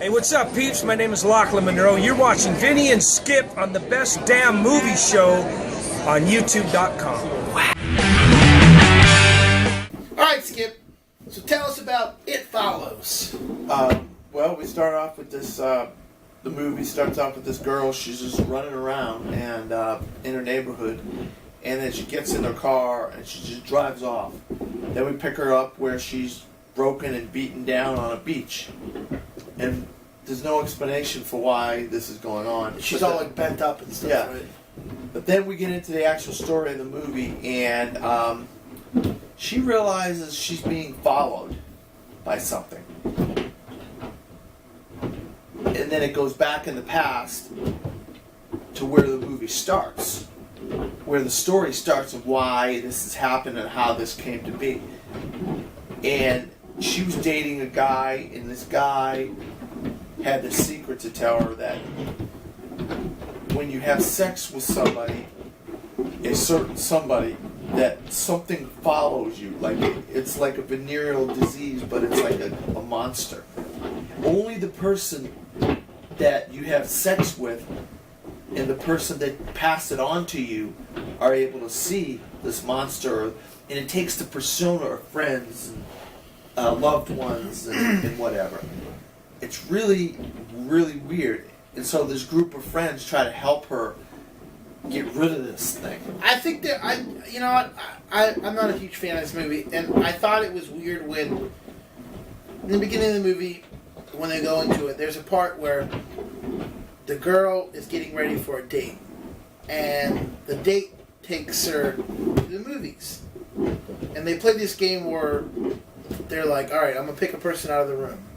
Hey, what's up, peeps? My name is Lachlan Monroe. You're watching Vinny and Skip on the Best Damn Movie Show on YouTube.com. Alright, Skip. So tell us about It Follows. Well, we start off with this, the movie starts off with this girl. She's just running around and in her neighborhood. And then she gets in her car and she just drives off. Then we pick her up where she's broken and beaten down on a beach. And there's no explanation for why this is going on. She's all like bent up and stuff, Yeah. right? But then we get into the actual story of the movie, and she realizes she's being followed by something. And then it goes back in the past to where the movie starts, where the story starts of why this has happened and how this came to be. And she was dating a guy, and this guy had the secret to tell her that when you have sex with somebody, a certain somebody, that something follows you. Like it's like a venereal disease, but it's like a monster. Only the person that you have sex with and the person that passed it on to you are able to see this monster. And it takes the persona of friends and loved ones and whatever. It's really, really weird. And so this group of friends try to help her get rid of this thing. I think that you know what? I'm not a huge fan of this movie, and I thought it was weird when, in the beginning of the movie, when they go into it, there's a part where the girl is getting ready for a date, and the date takes her to the movies, and they play this game where they're like, all right, I'm gonna pick a person out of the room.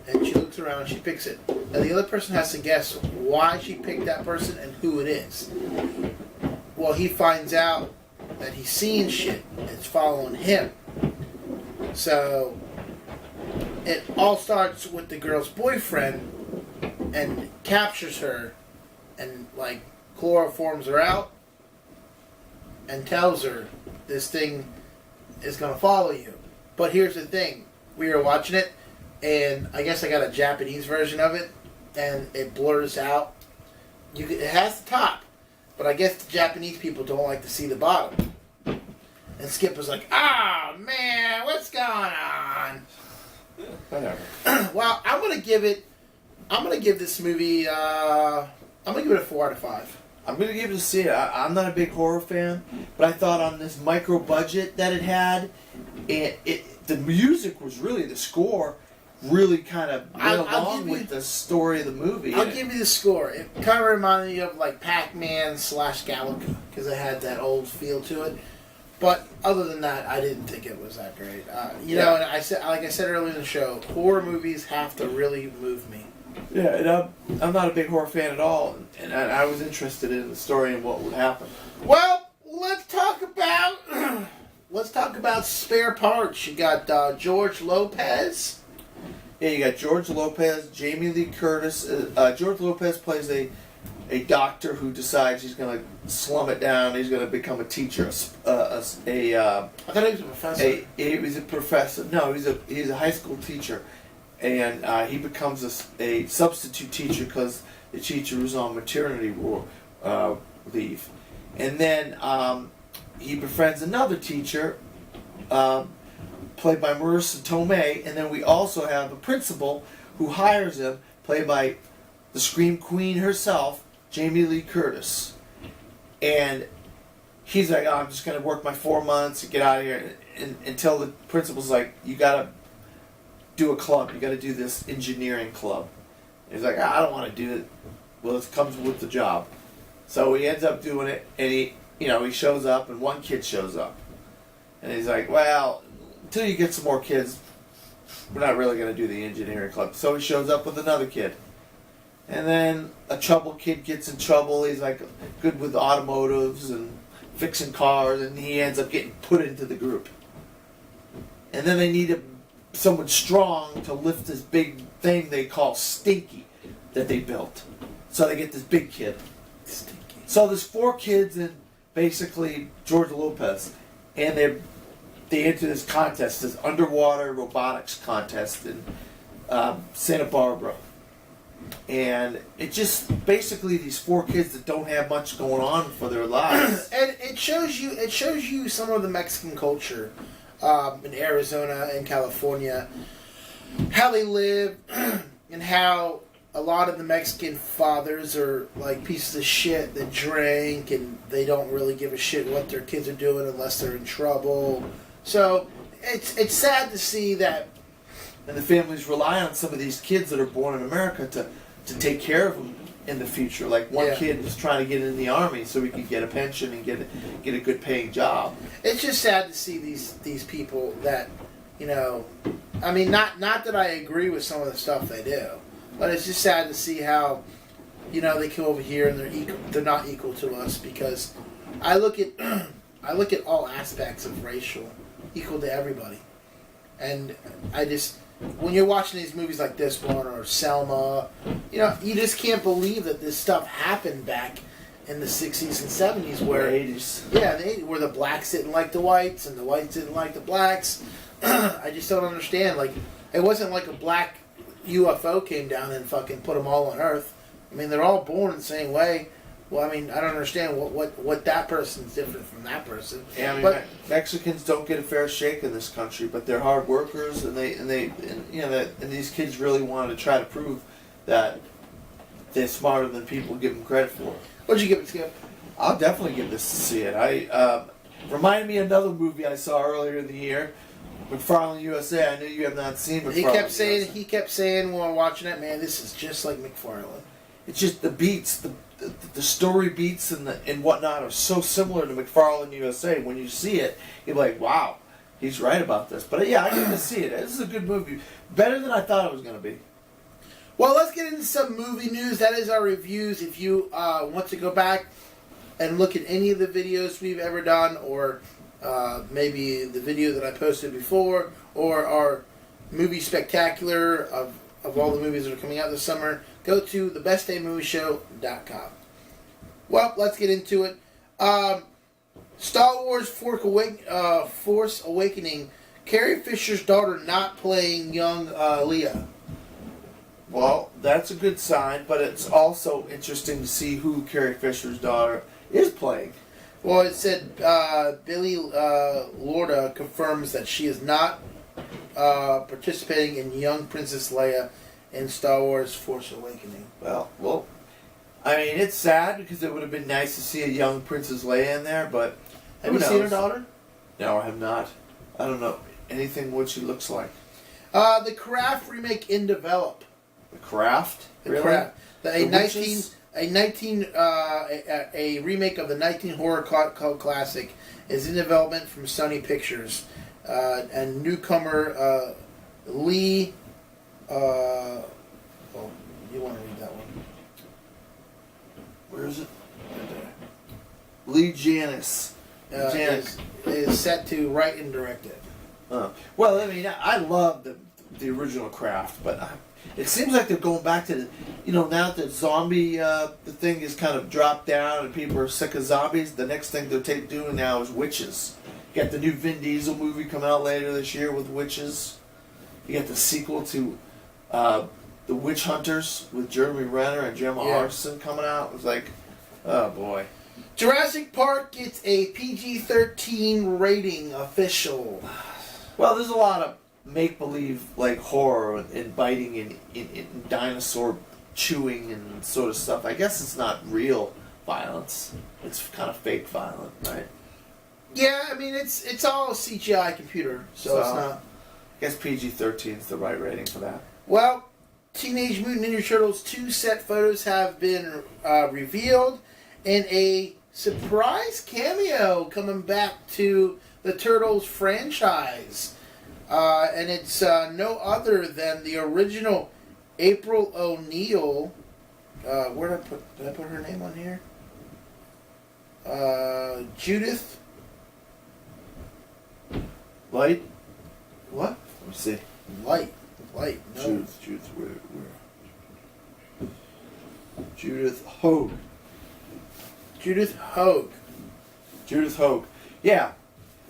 And she looks around and she picks it. And the other person has to guess why she picked that person and who it is. Well, he finds out that he's seeing shit. It's following him. So, it all starts with the girl's boyfriend and captures her and, like, chloroforms her out and tells her this thing is going to follow you. But here's the thing. We were watching it, and I guess I got a Japanese version of it, and it blurs out. It has the top, but I guess the Japanese people don't like to see the bottom. And Skip was like, "Ah, man, what's going on?" Whatever. Well, I'm gonna give this movie. I'm gonna give it a 4 out of 5. I'm going to give it a C. I'm not a big horror fan, but I thought on this micro budget that it had, the music was really, the score really kind of went along with the story of the movie. I'll give you the score. It kind of reminded me of like Pac-Man / Galaga because it had that old feel to it. But other than that, I didn't think it was that great. You know, and like I said earlier in the show, horror movies have to really move me. Yeah, and I'm not a big horror fan at all, and I was interested in the story and what would happen. Well, let's talk about spare parts. You got George Lopez. Yeah, you got George Lopez, Jamie Lee Curtis. George Lopez plays a doctor who decides he's going to slum it down. He's going to become a teacher. I thought he was a professor. He was a professor. No, he's a high school teacher, and he becomes a substitute teacher because the teacher was on maternity leave, and then he befriends another teacher. Played by Marissa Tomei, and then we also have a principal who hires him, played by the Scream Queen herself, Jamie Lee Curtis. And he's like, "Oh, I'm just going to work my 4 months and get out of here," until the principal's like, "You got to do a club. You got to do this engineering club." And he's like, "I don't want to do it." Well, it comes with the job. So he ends up doing it, and he shows up, and one kid shows up. And he's like, "Well, until you get some more kids, we're not really going to do the engineering club." So he shows up with another kid. And then a trouble kid gets in trouble. He's like good with automotives and fixing cars, and he ends up getting put into the group. And then they need someone strong to lift this big thing they call Stinky that they built. So they get this big kid. Stinky. So there's 4 kids and basically George Lopez. And they enter this contest, this underwater robotics contest, and Santa Barbara. And it just basically these 4 kids that don't have much going on for their lives. And it shows you some of the Mexican culture in Arizona and California, how they live, and how a lot of the Mexican fathers are like pieces of shit that drink, and they don't really give a shit what their kids are doing unless they're in trouble. So it's sad to see that. And the families rely on some of these kids that are born in America to take care of them in the future. Like one kid was trying to get in the army so he could get a pension and get a good paying job. It's just sad to see these people that, you know, I mean, not that I agree with some of the stuff they do, but it's just sad to see how, you know, they come over here and they're not equal to us, because I look at all aspects of racial equal to everybody, and I just. When you're watching these movies like this one or Selma, you know, you just can't believe that this stuff happened back in the 60s and 70s where... 80s. Yeah, where the blacks didn't like the whites and the whites didn't like the blacks. I just don't understand. Like, it wasn't like a black UFO came down and fucking put them all on Earth. I mean, they're all born the same way. Well, I mean, I don't understand what that person's different from that person. Yeah, I mean, Mexicans don't get a fair shake in this country, but they're hard workers, and these kids really wanted to try to prove that they're smarter than people give them credit for. What'd you give it, Skip? I'll definitely give this to see it. Reminded me of another movie I saw earlier in the year, McFarlane USA. I know you have not seen McFarlane USA. He kept saying when we were watching it, man, this is just like McFarlane. It's just the beats, the story beats and whatnot are so similar to McFarlane USA. When you see it, you're like, wow, he's right about this. But yeah, I get to see it. This is a good movie. Better than I thought it was going to be. Well, let's get into some movie news. That is our reviews. If you want to go back and look at any of the videos we've ever done, or maybe the video that I posted before, or our movie spectacular of all the movies that are coming out this summer, go to thebestdaymovieshow.com. Well, let's get into it. Star Wars Force Awakening, Carrie Fisher's daughter not playing young Leia. Well, that's a good sign, but it's also interesting to see who Carrie Fisher's daughter is playing. Well, it said Billy Lorda confirms that she is not participating in young Princess Leia in Star Wars Force Awakening. Well, I mean, it's sad because it would have been nice to see a young Princess Leia in there, but have you seen her daughter? No, I have not. I don't know anything what she looks like. The Craft remake in develop. The Craft? The really? Craft. A remake of the 19 horror cult classic is in development from Sony Pictures, and newcomer Lee. Oh, you want to read that one? Where is it? Lee Janis. Is set to write and direct it. Well, I mean, I love the original Craft, but it seems like they're going back to now that zombie the thing is kind of dropped down and people are sick of zombies. The next thing they're doing now is witches. You got the new Vin Diesel movie coming out later this year with witches. You got the sequel to The Witch Hunters with Jeremy Renner and Gemma Arterton coming out. It was like, oh boy. Jurassic Park gets a PG-13 rating official. Well, there's a lot of make-believe like horror and biting and dinosaur chewing and sort of stuff. I guess it's not real violence. It's kind of fake violent, right? Yeah, I mean it's all CGI computer, so it's not. I guess PG-13 is the right rating for that. Well, Teenage Mutant Ninja Turtles 2 set photos have been revealed, and a surprise cameo coming back to the Turtles franchise. And it's no other than the original April O'Neil. Where did I put her name on here? Judith. Light? What? Let me see. Light. No. Judith, where? Judith Hogue. Judith Hogue. Judith Hogue. Yeah.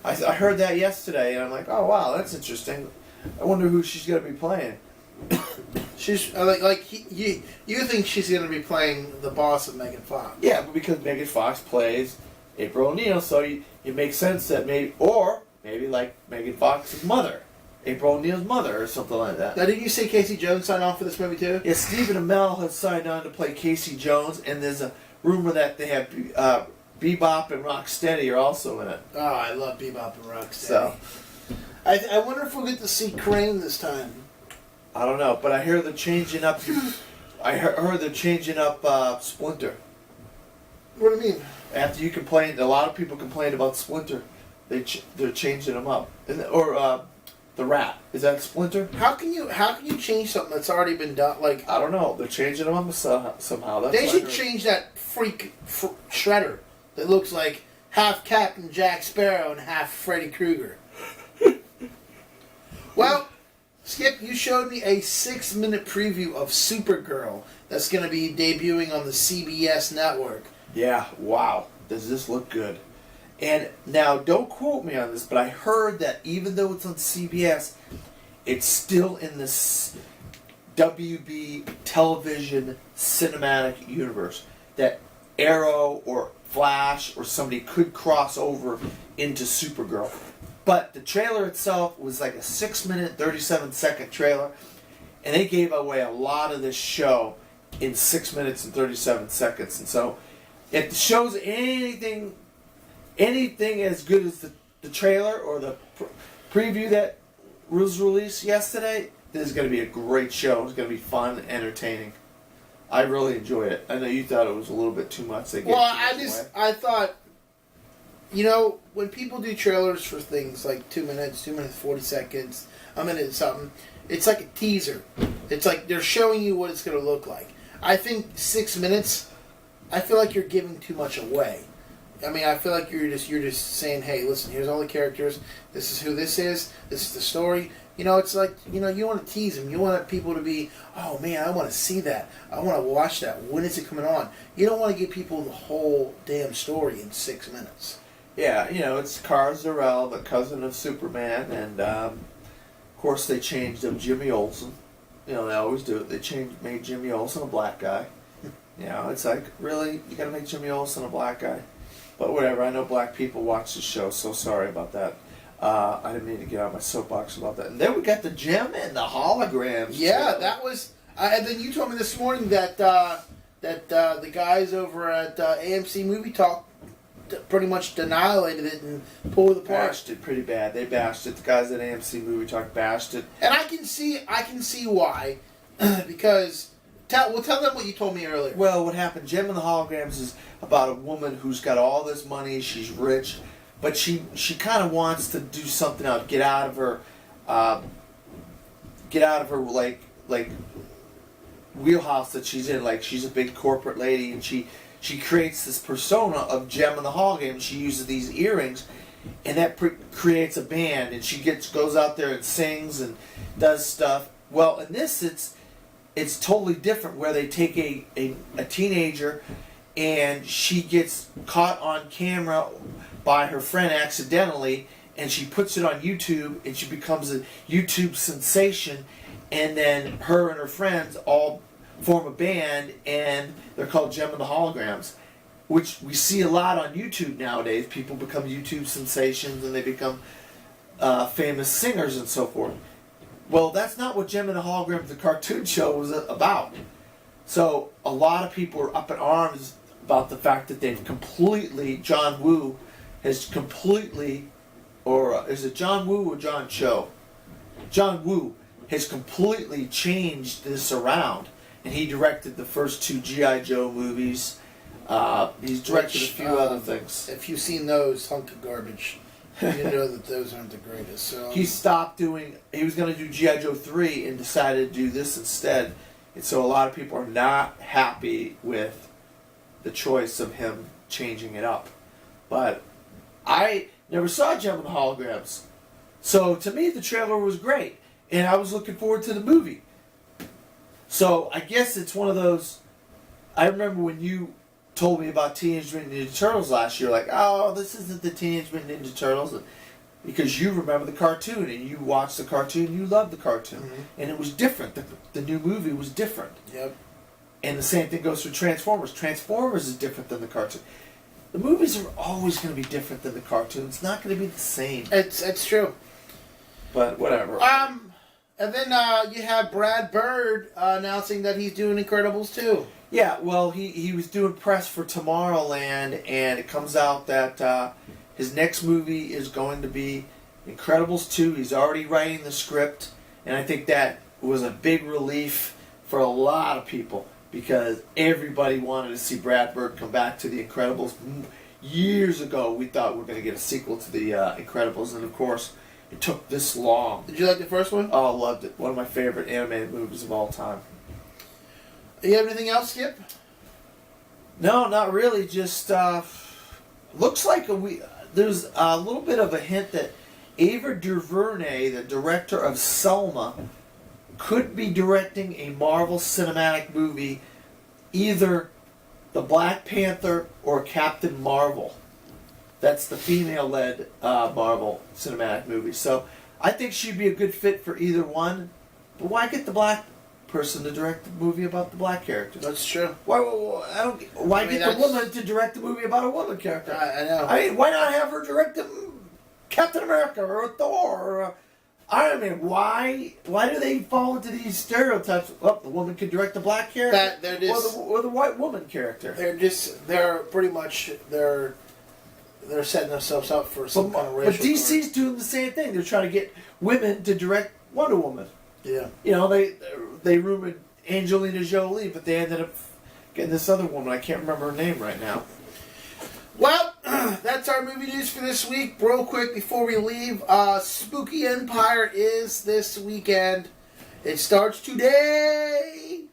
I heard that yesterday, and I'm like, oh, wow, that's interesting. I wonder who she's going to be playing. She's you think she's going to be playing the boss of Megan Fox? Yeah, but because Megan Fox plays April O'Neil, so it makes sense that maybe like Megan Fox's mother, April O'Neil's mother, or something like that. Now, didn't you say Casey Jones signed on for this movie too? Yeah, Stephen Amell has signed on to play Casey Jones, and there's a rumor that they have Bebop and Rocksteady are also in it. Oh, I love Bebop and Rocksteady. So, I wonder if we'll get to see Crane this time. I don't know, but I hear they're changing up. I heard they're changing up Splinter. What do you mean? After you complained, a lot of people complained about Splinter. They're changing them up, or the Rat. Is that Splinter? How can you change something that's already been done? Like, I don't know. They're changing them up somehow. That's they what I should heard. change that freak Shredder that looks like half Captain Jack Sparrow and half Freddy Krueger. Well, Skip, you showed me a 6-minute preview of Supergirl that's going to be debuting on the CBS network. Yeah. Wow. Does this look good? And now, don't quote me on this, but I heard that even though it's on CBS, it's still in this WB television cinematic universe. That Arrow or Flash or somebody could cross over into Supergirl. But the trailer itself was like a 6-minute, 37-second trailer, and they gave away a lot of this show in 6 minutes and 37 seconds. And so, if the show's anything as good as the trailer or the preview that was released yesterday, this is going to be a great show. It's going to be fun and entertaining. I really enjoyed it. I know you thought it was a little bit too much. I thought, when people do trailers for things like 2 minutes, 40 seconds, a minute and something, it's like a teaser. It's like they're showing you what it's going to look like. I think 6 minutes, I feel like you're giving too much away. I mean, I feel like you're just saying, hey, listen, here's all the characters. This is who this is. This is the story. It's like, you want to tease them. You want people to be, oh, man, I want to see that. I want to watch that. When is it coming on? You don't want to give people the whole damn story in 6 minutes. Yeah, it's Kara Zor-El, the cousin of Superman, and of course they changed him Jimmy Olsen. They always do it. They made Jimmy Olsen a black guy. It's like, really? You gotta make Jimmy Olsen a black guy? But whatever, I know black people watch the show, so sorry about that. I didn't mean to get on my soapbox about that. And then we got the gem and the holograms. Yeah, that was... and then you told me this morning that the guys over at AMC Movie Talk pretty much annihilated it and pulled it apart. Bashed it pretty bad. They bashed it. The guys at AMC Movie Talk bashed it. And I can see why. Because... tell them what you told me earlier. Well, what happened, Gem and the Holograms is about a woman who's got all this money, she's rich, but she kind of wants to do something else, get out of her like wheelhouse that she's in. Like, she's a big corporate lady, and she creates this persona of Gem and the Hologram. She uses these earrings, and that creates a band, and she goes out there and sings and does stuff. Well, in this, it's totally different, where they take a teenager, and she gets caught on camera by her friend accidentally, and she puts it on YouTube, and she becomes a YouTube sensation, and then her and her friends all form a band, and they're called Gem and the Holograms, which we see a lot on YouTube nowadays. People become YouTube sensations, and they become famous singers and so forth. Well, that's not what Gem and the Holograms, the cartoon show, was about. So a lot of people are up in arms about the fact that they've completely, John Woo has completely, or is it John Woo or John Cho? John Woo has completely changed this around, and he directed the first 2 G.I. Joe movies. He's directed a few other things. If you've seen those, hunk of garbage. You know that those aren't the greatest. So he stopped doing. He was going to do G.I. Joe 3 and decided to do this instead. And so a lot of people are not happy with the choice of him changing it up. But I never saw Gem and the Holograms, so to me the trailer was great, and I was looking forward to the movie. So I guess it's one of those. I remember when you told me about Teenage Mutant Ninja Turtles last year, like, oh, this isn't the Teenage Mutant Ninja Turtles. because you remember the cartoon and you watched the cartoon, you loved the cartoon, Mhm. and it was different. The new movie was different. Yep. And the same thing goes for Transformers. Transformers is different than the cartoon. The movies are always going to be different than the cartoon. It's not going to be the same. It's true. But whatever. And then you have Brad Bird announcing that he's doing Incredibles 2. Yeah, well, he was doing press for Tomorrowland, and it comes out that his next movie is going to be Incredibles 2. He's already writing the script, and I think that was a big relief for a lot of people because everybody wanted to see Brad Bird come back to the Incredibles. Years ago, we thought we were going to get a sequel to the Incredibles, and of course, it took this long. Did you like the first one? Oh, loved it. One of my favorite animated movies of all time. You have anything else, Skip? No, not really. Just looks like there's a little bit of a hint that Ava DuVernay, the director of Selma, could be directing a Marvel Cinematic movie, either the Black Panther or Captain Marvel. That's the female-led Marvel Cinematic movie. So I think she'd be a good fit for either one. But why get the black person to direct the movie about the black character? That's true. Why get the woman to direct the movie about a woman character? I know. I mean, why not have her direct Captain America or Thor or Iron Man? Why do they fall into these stereotypes? Well, the woman can direct the black character, or the white woman character. They're setting themselves up for some kind of racial. But DC's doing the same thing. They're trying to get women to direct Wonder Woman. Yeah. You know, they rumored Angelina Jolie, but they ended up getting this other woman. I can't remember her name right now. Well, that's our movie news for this week. Real quick before we leave, Spooky Empire is this weekend. It starts today,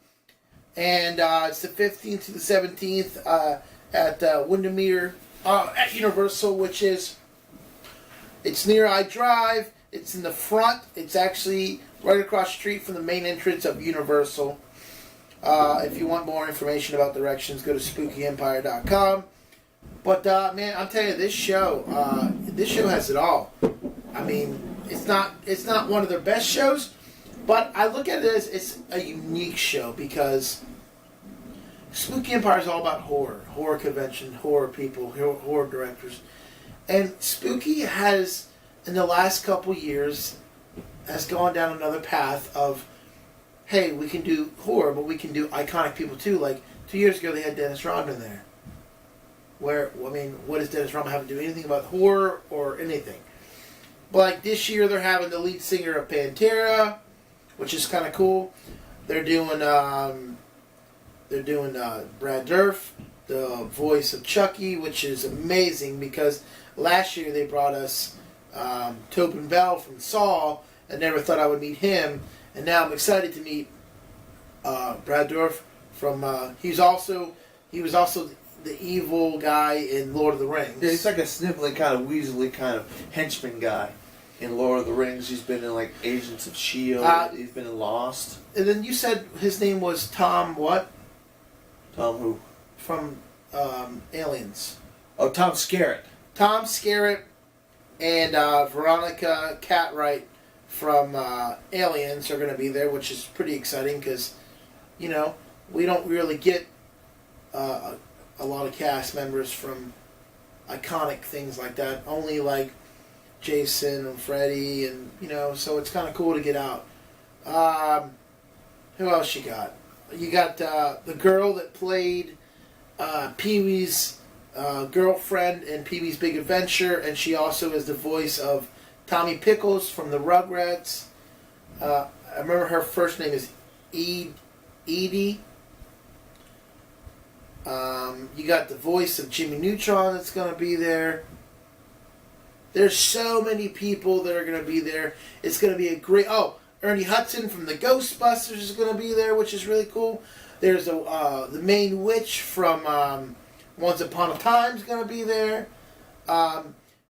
and it's the 15th to the 17th at Windermere at Universal, it's near I Drive. It's in the front. It's actually right across the street from the main entrance of Universal. If you want more information about directions, go to spookyempire.com. But man, I'm telling you, this show has it all. I mean, it's not one of their best shows, but I look at it as it's a unique show because Spooky Empire is all about horror convention, horror people, horror directors, and Spooky has, in the last couple years, has gone down another path of, hey, we can do horror, but we can do iconic people too. Like 2 years ago, they had Dennis Rodman there. Where, I mean, what does Dennis Rodman have to do anything about horror or anything? But like this year, they're having the lead singer of Pantera, which is kind of cool. They're doing Brad Dourif, the voice of Chucky, which is amazing because last year they brought us Tobin Bell from Saw. I never thought I would meet him, and now I'm excited to meet Brad Dourif from. He was also the evil guy in Lord of the Rings. Yeah, he's like a sniveling kind of weaselly kind of henchman guy in Lord of the Rings. He's been in like Agents of S.H.I.E.L.D. He's been in Lost. And then you said his name was Tom what? Tom who? From Aliens. Oh, Tom Skerritt. Tom Skerritt and Veronica Cartwright from Aliens are going to be there, which is pretty exciting because, you know, we don't really get a lot of cast members from iconic things like that. Only like Jason and Freddy, and you know, so it's kind of cool to get out. Who else you got? You got the girl that played Pee-wee's girlfriend in Pee-wee's Big Adventure, and she also is the voice of Tommy Pickles from the Rugrats. I remember her first name is Edie. You got the voice of Jimmy Neutron that's going to be there. There's so many people that are going to be there. It's going to be a great... Oh, Ernie Hudson from the Ghostbusters is going to be there, which is really cool. There's the main witch from Once Upon a Time is going to be there.